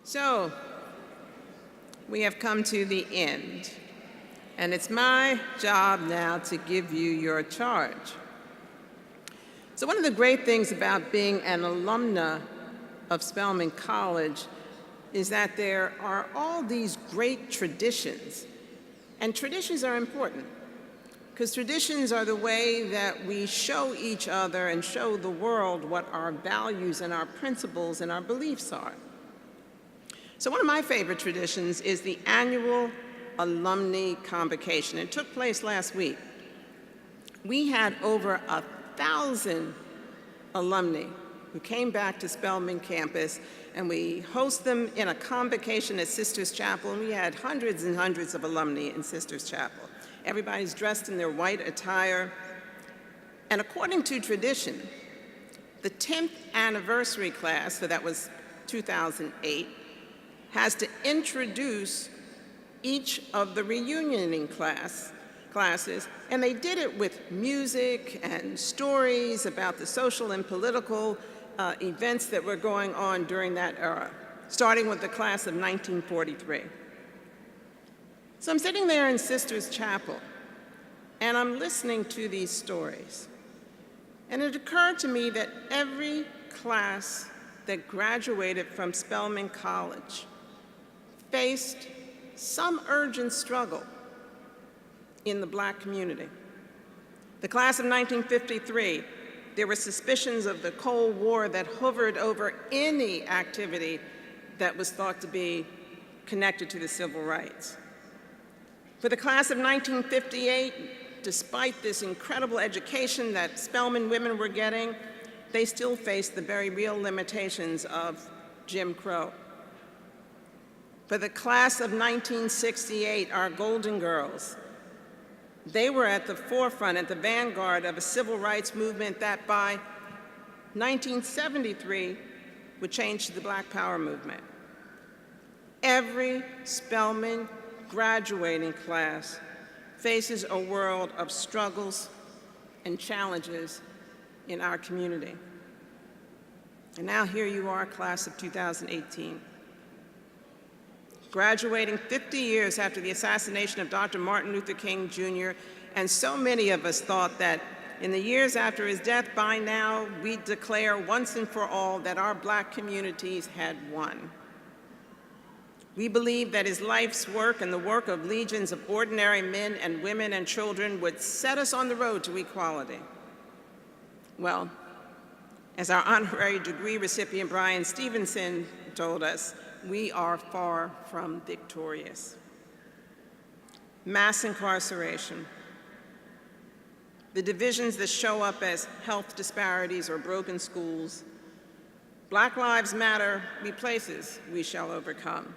So, we have come to the end, and it's my job now to give you your charge. So one of the great things about being an alumna of Spelman College is that there are all these great traditions, and traditions are important, because traditions are the way that we show each other and show the world what our values and our principles and our beliefs are. So one of my favorite traditions is the annual alumni convocation. It took place last week. We had over 1,000 alumni who came back to Spelman campus, and we host them in a convocation at Sisters Chapel, and we had hundreds and hundreds of alumni in Sisters Chapel. Everybody's dressed in their white attire, and according to tradition, the 10th anniversary class, so that was 2008, has to introduce each of the reunioning classes, and they did it with music and stories about the social and political events that were going on during that era, starting with the class of 1943. So I'm sitting there in Sisters Chapel, and I'm listening to these stories. And it occurred to me that every class that graduated from Spelman College faced some urgent struggle in the Black community. The class of 1953, there were suspicions of the Cold War that hovered over any activity that was thought to be connected to the civil rights. For the class of 1958, despite this incredible education that Spelman women were getting, they still faced the very real limitations of Jim Crow. For the class of 1968, our Golden Girls, they were at the forefront, at the vanguard of a civil rights movement that by 1973 would change to the Black Power movement. Every Spelman graduating class faces a world of struggles and challenges in our community. And now here you are, class of 2018. Graduating 50 years after the assassination of Dr. Martin Luther King Jr., and so many of us thought that in the years after his death, by now, we'd declare once and for all that our Black communities had won. We believed that his life's work and the work of legions of ordinary men and women and children would set us on the road to equality. Well, as our honorary degree recipient Brian Stevenson told us, we are far from victorious. Mass incarceration, the divisions that show up as health disparities or broken schools, Black Lives Matter replaces We Shall Overcome.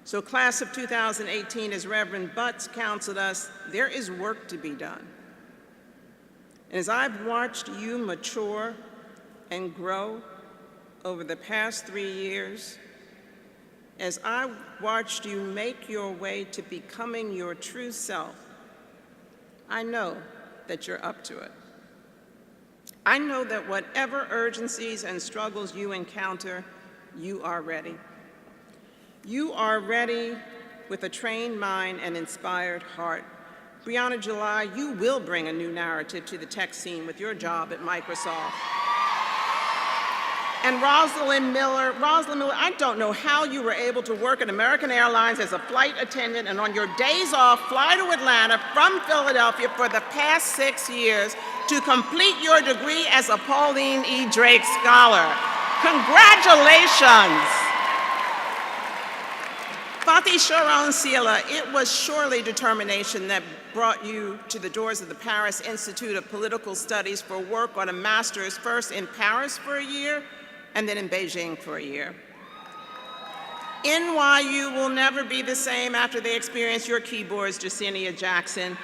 So class of 2018, as Reverend Butts counseled us, there is work to be done. And as I've watched you mature and grow over the past 3 years, as I watched you make your way to becoming your true self, I know that you're up to it. I know that whatever urgencies and struggles you encounter, you are ready. You are ready with a trained mind and inspired heart. Breonna July, you will bring a new narrative to the tech scene with your job at Microsoft. And Rosalind Miller, I don't know how you were able to work at American Airlines as a flight attendant and on your days off fly to Atlanta from Philadelphia for the past 6 years to complete your degree as a Pauline E. Drake Scholar. Congratulations. Fathi Sharon Sila, it was surely determination that brought you to the doors of the Paris Institute of Political Studies for work on a master's, first in Paris for a year, and then in Beijing for a year. NYU will never be the same after they experience your keyboards, Jacinia Jackson.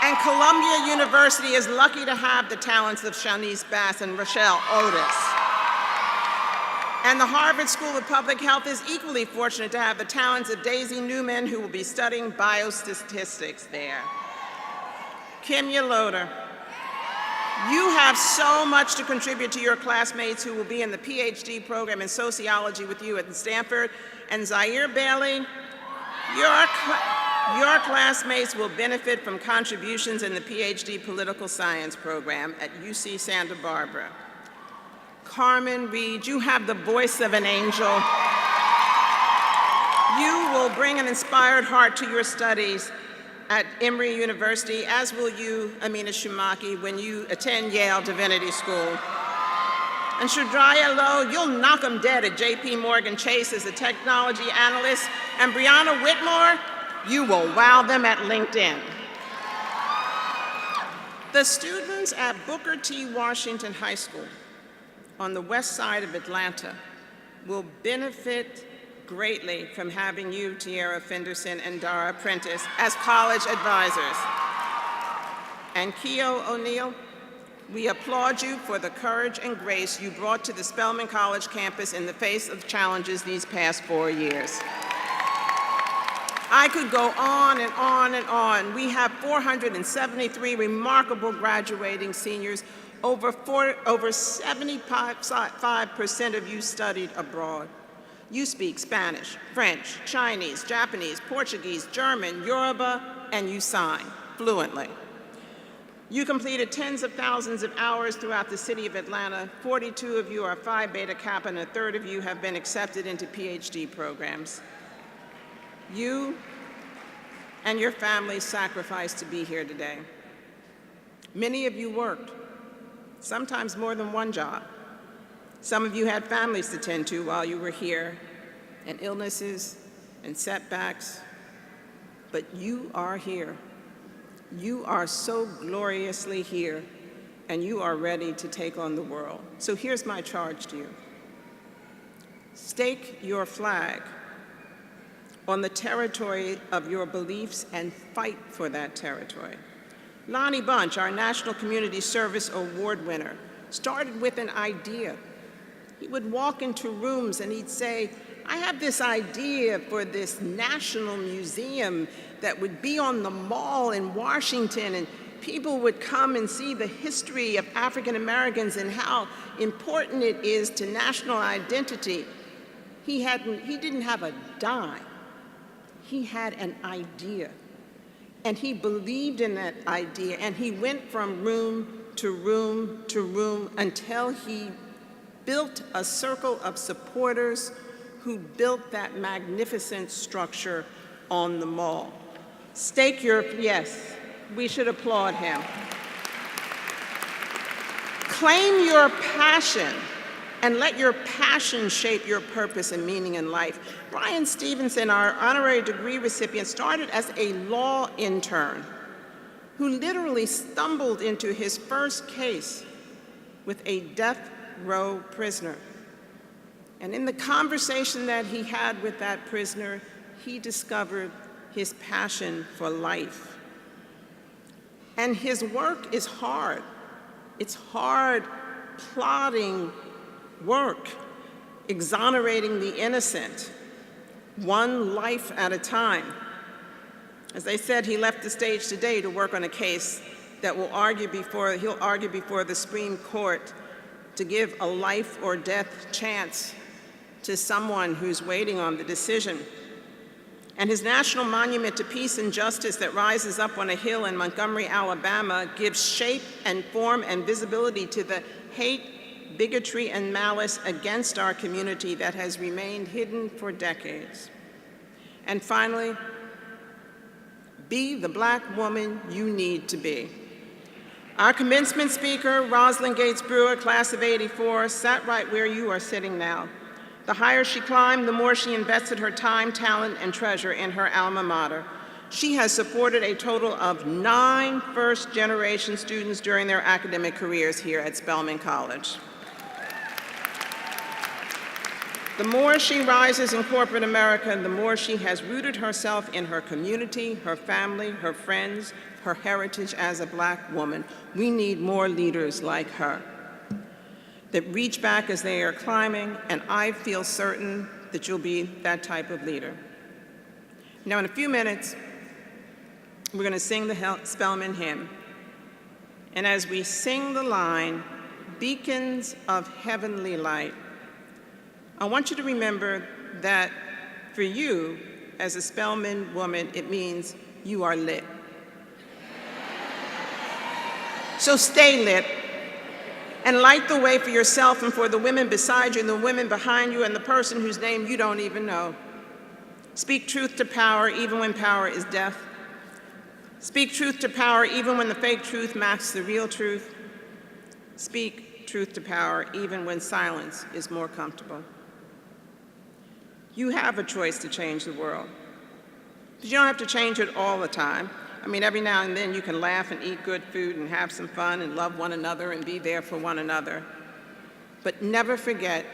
And Columbia University is lucky to have the talents of Shanice Bass and Rochelle Otis. And the Harvard School of Public Health is equally fortunate to have the talents of Daisy Newman, who will be studying biostatistics there. Kimya Loder, You have so much to contribute to your classmates who will be in the PhD program in sociology with you at Stanford. And Zaire Bailey, your classmates will benefit from contributions in the PhD political science program at UC Santa Barbara. Carmen Reed, you have the voice of an angel. You will bring an inspired heart to your studies at Emory University, as will you, Amina Shumaki, when you attend Yale Divinity School. And Shadraya Lowe, you'll knock them dead at JP Morgan Chase as a technology analyst. And Brianna Whitmore, you will wow them at LinkedIn. The students at Booker T. Washington High School on the west side of Atlanta will benefit greatly from having you, Tiara Fenderson and Dara Prentice, as college advisors. And Keo O'Neill, we applaud you for the courage and grace you brought to the Spelman College campus in the face of challenges these past 4 years. I could go on and on and on. We have 473 remarkable graduating seniors. Over 75% of you studied abroad. You speak Spanish, French, Chinese, Japanese, Portuguese, German, Yoruba, and you sign fluently. You completed tens of thousands of hours throughout the city of Atlanta. 42 of you are Phi Beta Kappa, and a third of you have been accepted into PhD programs. You and your families sacrificed to be here today. Many of you worked, sometimes more than one job. Some of you had families to tend to while you were here, and illnesses and setbacks, but you are here. You are so gloriously here, and you are ready to take on the world. So here's my charge to you. Stake your flag on the territory of your beliefs and fight for that territory. Lonnie Bunch, our National Community Service Award winner, started with an idea. He would walk into rooms and he'd say, I have this idea for this national museum that would be on the mall in Washington, and people would come and see the history of African Americans and how important it is to national identity. He didn't have a dime. He had an idea, and he believed in that idea, and he went from room to room to room until he built a circle of supporters who built that magnificent structure on the mall. Stake your, yes, we should applaud him. Claim your passion and let your passion shape your purpose and meaning in life. Brian Stevenson, our honorary degree recipient, started as a law intern who literally stumbled into his first case with a death row prisoner. And in the conversation that he had with that prisoner, he discovered his passion for life. And his work is hard. It's hard, plodding work, exonerating the innocent, one life at a time. As I said, he left the stage today to work on a case that he'll argue before the Supreme Court to give a life or death chance to someone who's waiting on the decision. And his National Monument to Peace and Justice that rises up on a hill in Montgomery, Alabama, gives shape and form and visibility to the hate, bigotry, and malice against our community that has remained hidden for decades. And finally, be the Black woman you need to be. Our commencement speaker, Rosalind Gates Brewer, class of '84, sat right where you are sitting now. The higher she climbed, the more she invested her time, talent, and treasure in her alma mater. She has supported a total of 9 first-generation students during their academic careers here at Spelman College. The more she rises in corporate America, the more she has rooted herself in her community, her family, her friends, her heritage as a Black woman. We need more leaders like her that reach back as they are climbing, and I feel certain that you'll be that type of leader. Now, in a few minutes, we're going to sing the Spelman hymn. And as we sing the line, Beacons of Heavenly Light, I want you to remember that for you, as a Spelman woman, it means you are lit. So stay lit and light the way for yourself and for the women beside you and the women behind you and the person whose name you don't even know. Speak truth to power even when power is death. Speak truth to power even when the fake truth masks the real truth. Speak truth to power even when silence is more comfortable. You have a choice to change the world, but you don't have to change it all the time. I mean, every now and then you can laugh and eat good food and have some fun and love one another and be there for one another. But never forget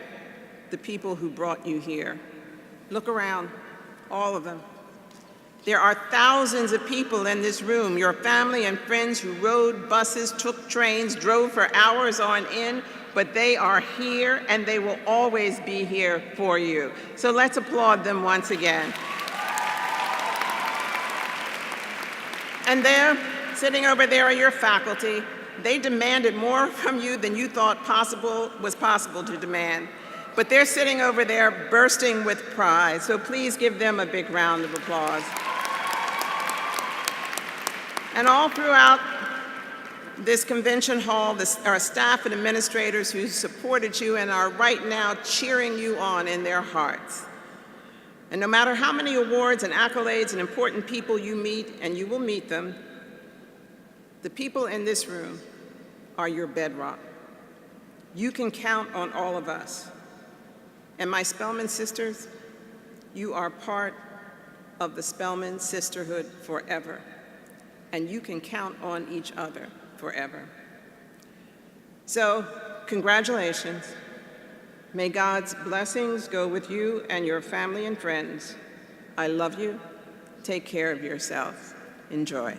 the people who brought you here. Look around, all of them. There are thousands of people in this room, your family and friends who rode buses, took trains, drove for hours on end, but they are here and they will always be here for you. So let's applaud them once again. And there, sitting over there are your faculty. They demanded more from you than you thought was possible to demand. But they're sitting over there bursting with pride, so please give them a big round of applause. And all throughout this convention hall, our staff and administrators who supported you and are right now cheering you on in their hearts. And no matter how many awards and accolades and important people you meet, and you will meet them, the people in this room are your bedrock. You can count on all of us. And my Spelman sisters, you are part of the Spelman sisterhood forever. And you can count on each other forever. So, congratulations. May God's blessings go with you and your family and friends. I love you. Take care of yourself. Enjoy.